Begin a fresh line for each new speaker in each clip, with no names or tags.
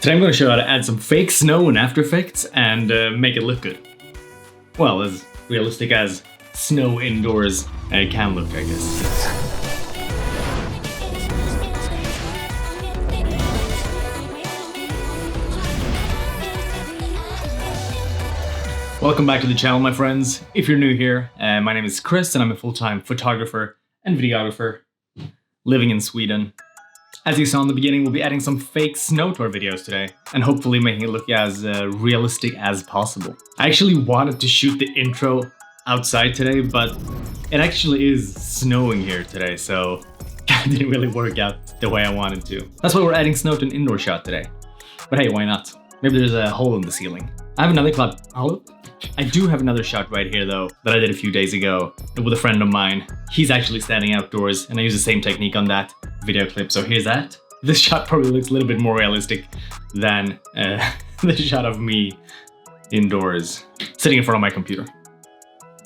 Today I'm going to show you how to add some fake snow in After Effects and make it look good. Well, as realistic as snow indoors can look, I guess. Welcome back to the channel, my friends. If you're new here, my name is Chris and I'm a full-time photographer and videographer living in Sweden. As you saw in the beginning, we'll be adding some fake snow to our videos today and hopefully making it look as realistic as possible. I actually wanted to shoot the intro outside today, but it actually is snowing here today, so it didn't really work out the way I wanted to. That's why we're adding snow to an indoor shot today. But hey, why not? Maybe there's a hole in the ceiling. I do have another shot right here though that I did a few days ago with a friend of mine. He's actually standing outdoors and I use the same technique on that video clip, so here's that. This shot probably looks a little bit more realistic than the shot of me indoors sitting in front of my computer.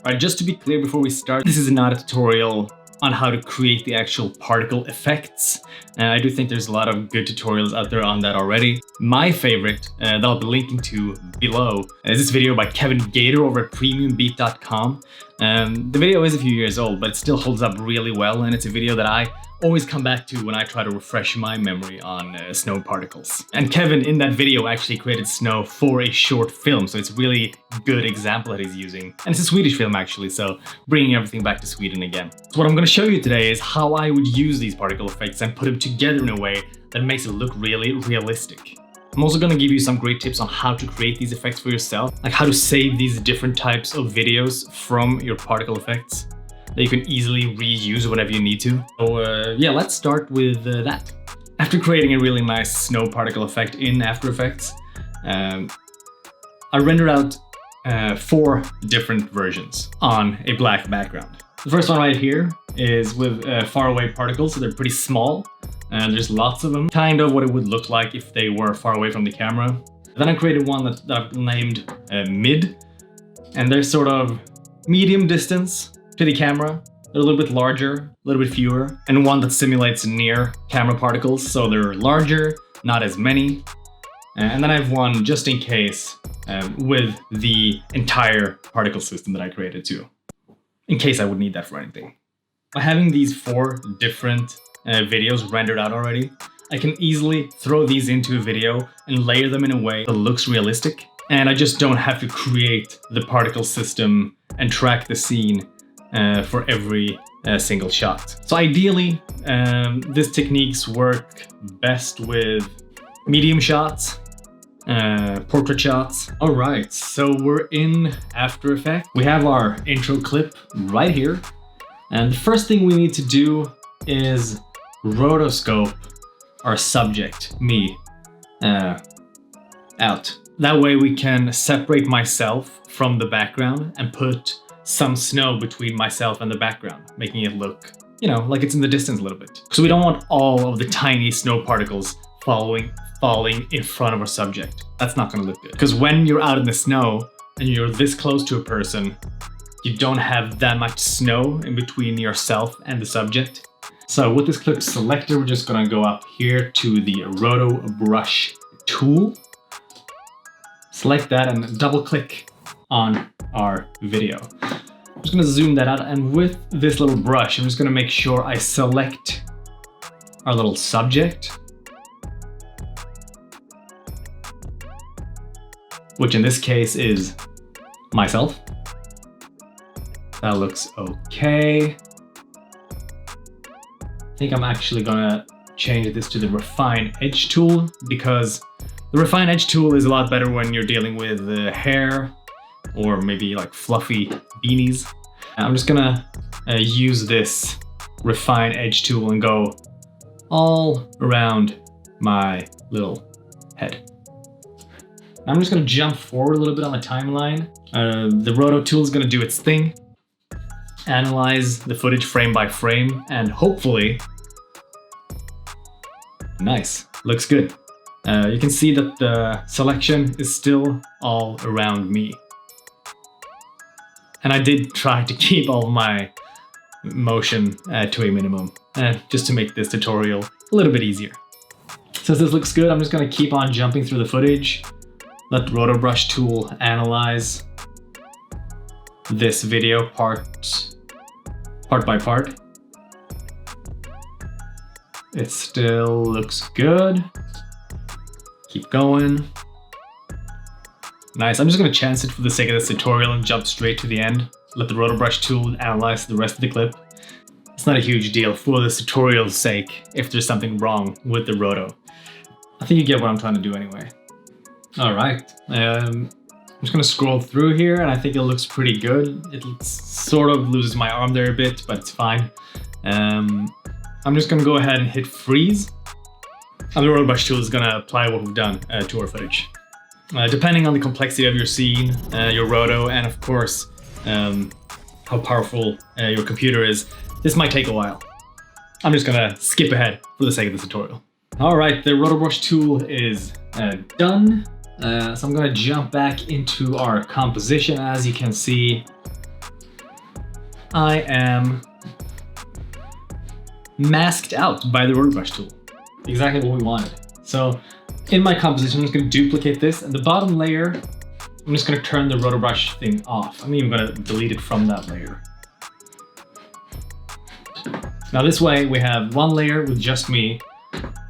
Alright, just to be clear before we start, this is not a tutorial on how to create the actual particle effects. I do think there's a lot of good tutorials out there on that already. My favorite, that I'll be linking to below, is this video by Kevin Gator over at premiumbeat.com. The video is a few years old, but it still holds up really well, and it's a video that I always come back to when I try to refresh my memory on snow particles. And Kevin in that video actually created snow for a short film, so it's a really good example that he's using. And it's a Swedish film actually, so bringing everything back to Sweden again. So what I'm going to show you today is how I would use these particle effects and put them together in a way that makes it look really realistic. I'm also going to give you some great tips on how to create these effects for yourself, like how to save these different types of videos from your particle effects that you can easily reuse whenever you need to. So yeah, let's start with that. After creating a really nice snow particle effect in After Effects, I rendered out 4 different versions on a black background. The first one right here is with faraway particles, so they're pretty small. There's lots of them, kind of what it would look like if they were far away from the camera. Then I created one that I've named Mid, and they're sort of medium distance to the camera. They're a little bit larger, a little bit fewer, and one that simulates near camera particles, so they're larger, not as many. And then I have one just in case with the entire particle system that I created too, in case I would need that for anything. By having these 4 different videos rendered out already, I can easily throw these into a video and layer them in a way that looks realistic. And I just don't have to create the particle system and track the scene for every single shot. So ideally, these techniques work best with medium shots, portrait shots. All right, so we're in After Effects. We have our intro clip right here. And the first thing we need to do is rotoscope our subject, me, out. That way we can separate myself from the background and put some snow between myself and the background, making it look, you know, like it's in the distance a little bit. So we don't want all of the tiny snow particles falling in front of our subject. That's not gonna look good. Because when you're out in the snow and you're this close to a person, you don't have that much snow in between yourself and the subject. So with this clip selected, we're just gonna go up here to the Roto brush tool. Select that and double click on our video. I'm just gonna zoom that out, and with this little brush, I'm just gonna make sure I select our little subject, which in this case is myself. That looks okay. I think I'm actually gonna change this to the Refine Edge tool, because the Refine Edge tool is a lot better when you're dealing with hair or maybe like fluffy beanies. I'm just gonna use this Refine Edge tool and go all around my little head. I'm just gonna jump forward a little bit on the timeline. The Roto tool is gonna do its thing, analyze the footage frame by frame, and hopefully, nice, looks good. You can see that the selection is still all around me. And I did try to keep all of my motion to a minimum, just to make this tutorial a little bit easier. So Since this looks good, I'm just gonna keep on jumping through the footage. Let the Roto brush tool analyze this video part by part. It still looks good. Keep going. Nice, I'm just gonna chance it for the sake of this tutorial and jump straight to the end. Let the Roto brush tool analyze the rest of the clip. It's not a huge deal for this tutorial's sake if there's something wrong with the Roto. I think you get what I'm trying to do anyway. All right, I'm just gonna scroll through here and I think it looks pretty good. It sort of loses my arm there a bit, but it's fine. I'm just gonna go ahead and hit freeze. And the Roto brush tool is gonna apply what we've done to our footage. Depending on the complexity of your scene, your Roto, and of course, how powerful your computer is, this might take a while. I'm just gonna skip ahead for the sake of this tutorial. All right, the Roto brush tool is done. So I'm gonna jump back into our composition. As you can see, I am masked out by the Roto brush tool. Exactly what we wanted. So in my composition, I'm just gonna duplicate this, and the bottom layer, I'm just gonna turn the Roto brush thing off. I'm even gonna delete it from that layer. Now this way we have one layer with just me,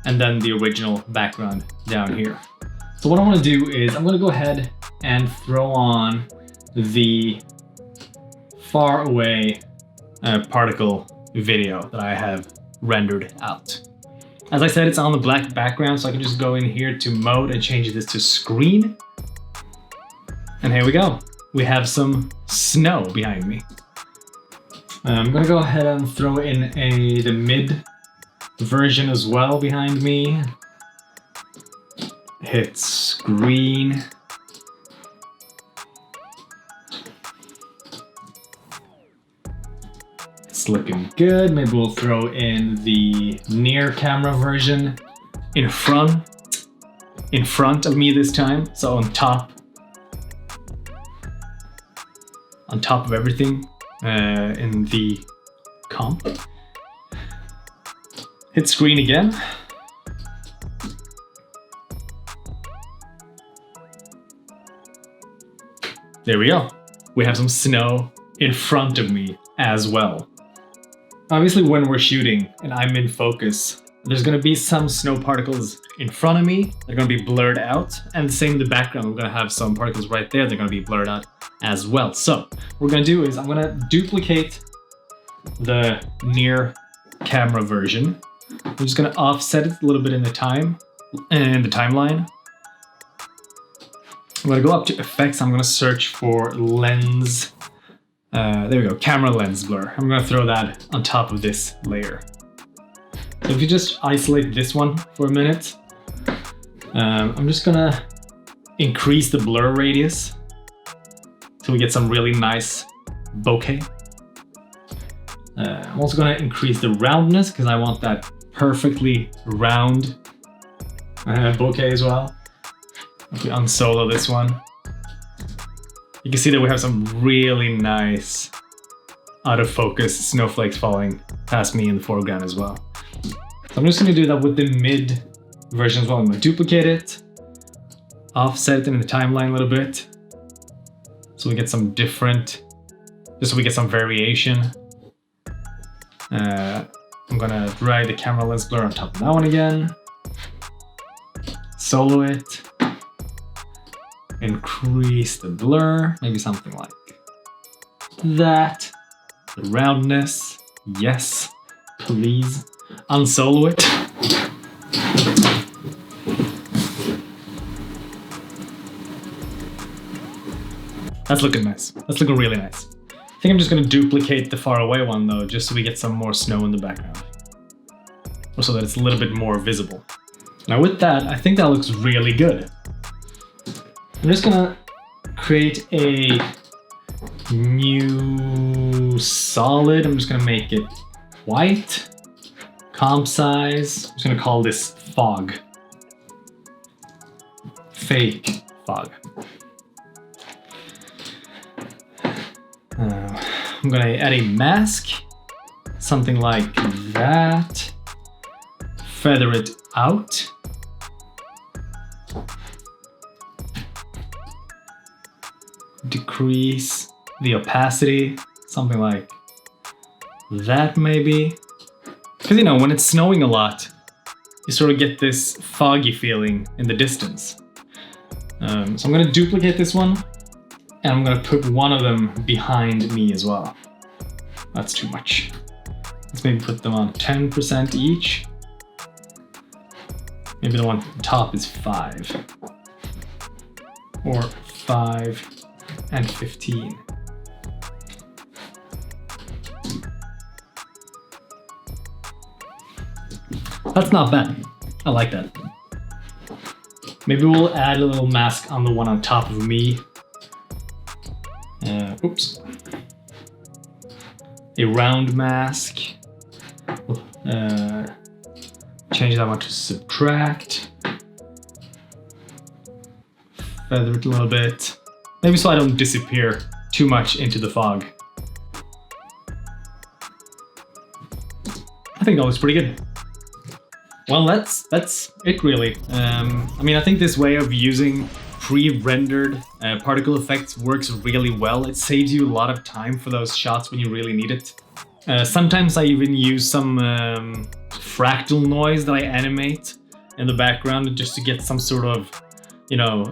and then the original background down here. So what I want to do is I'm going to go ahead and throw on the far away particle video that I have rendered out. As I said, it's on the black background, so I can just go in here to mode and change this to screen. And here we go. We have some snow behind me. I'm going to go ahead and throw in the mid version as well behind me. Hit screen. It's looking good. Maybe we'll throw in the near camera version in front of me this time. So on top of everything in the comp. Hit screen again. There we go. We have some snow in front of me as well. Obviously, when we're shooting and I'm in focus, there's gonna be some snow particles in front of me. They're gonna be blurred out. And the same in the background, we're gonna have some particles right there. They're gonna be blurred out as well. So what we're gonna do is I'm gonna duplicate the near camera version. I'm just gonna offset it a little bit in the timeline. I'm gonna go up to effects. I'm gonna search for lens. There we go, camera lens blur. I'm gonna throw that on top of this layer. So if you just isolate this one for a minute, I'm just gonna increase the blur radius so we get some really nice bokeh. I'm also gonna increase the roundness because I want that perfectly round bokeh as well. If we unsolo this one, you can see that we have some really nice out of focus snowflakes falling past me in the foreground as well. So I'm just gonna do that with the mid version as well. I'm gonna duplicate it, offset it in the timeline a little bit, so we get some different, just so we get some variation. I'm gonna drag the camera lens blur on top of that one again, solo it, increase the blur, maybe something like that. The roundness, yes, please. Unsolo it. That's looking nice. That's looking really nice. I think I'm just gonna duplicate the far away one though, just so we get some more snow in the background. Or so that it's a little bit more visible. Now with that, I think that looks really good. I'm just gonna create a new solid. I'm just gonna make it white. Comp size, I'm just gonna call this fog. Fake fog. I'm gonna add a mask, something like that. Feather it out. decrease the opacity, something like that maybe. Because you know, when it's snowing a lot, you sort of get this foggy feeling in the distance. So I'm gonna duplicate this one, and I'm gonna put one of them behind me as well. That's too much. Let's maybe put them on 10% each. Maybe the one on top is 5. Or 5 and 15. That's not bad. I like that. Maybe we'll add a little mask on the one on top of me. Oops. A round mask. Change that one to subtract. Feather it a little bit. Maybe so I don't disappear too much into the fog. I think that looks pretty good. Well, that's it really. I mean, I think this way of using pre-rendered particle effects works really well. It saves you a lot of time for those shots when you really need it. Sometimes I even use some fractal noise that I animate in the background just to get some sort of, you know,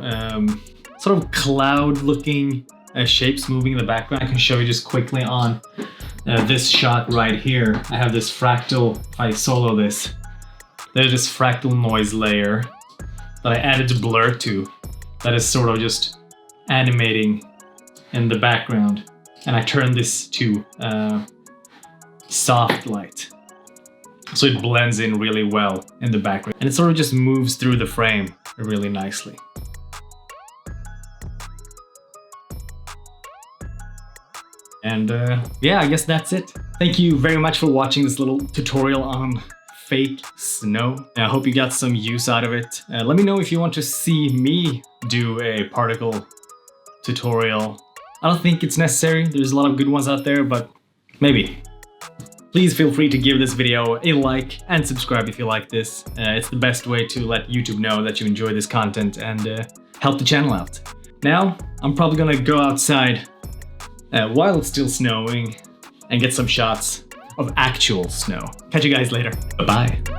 sort of cloud-looking shapes moving in the background. I can show you just quickly on this shot right here. I have this fractal, if I solo this, there's this fractal noise layer that I added to blur to that is sort of just animating in the background. And I turn this to soft light. So it blends in really well in the background. And it sort of just moves through the frame really nicely. And yeah, I guess that's it. Thank you very much for watching this little tutorial on fake snow. I hope you got some use out of it. Let me know if you want to see me do a particle tutorial. I don't think it's necessary. There's a lot of good ones out there, but maybe. Please feel free to give this video a like and subscribe if you like this. It's the best way to let YouTube know that you enjoy this content and help the channel out. Now, I'm probably gonna go outside while it's still snowing and get some shots of actual snow. Catch you guys later. Bye-bye.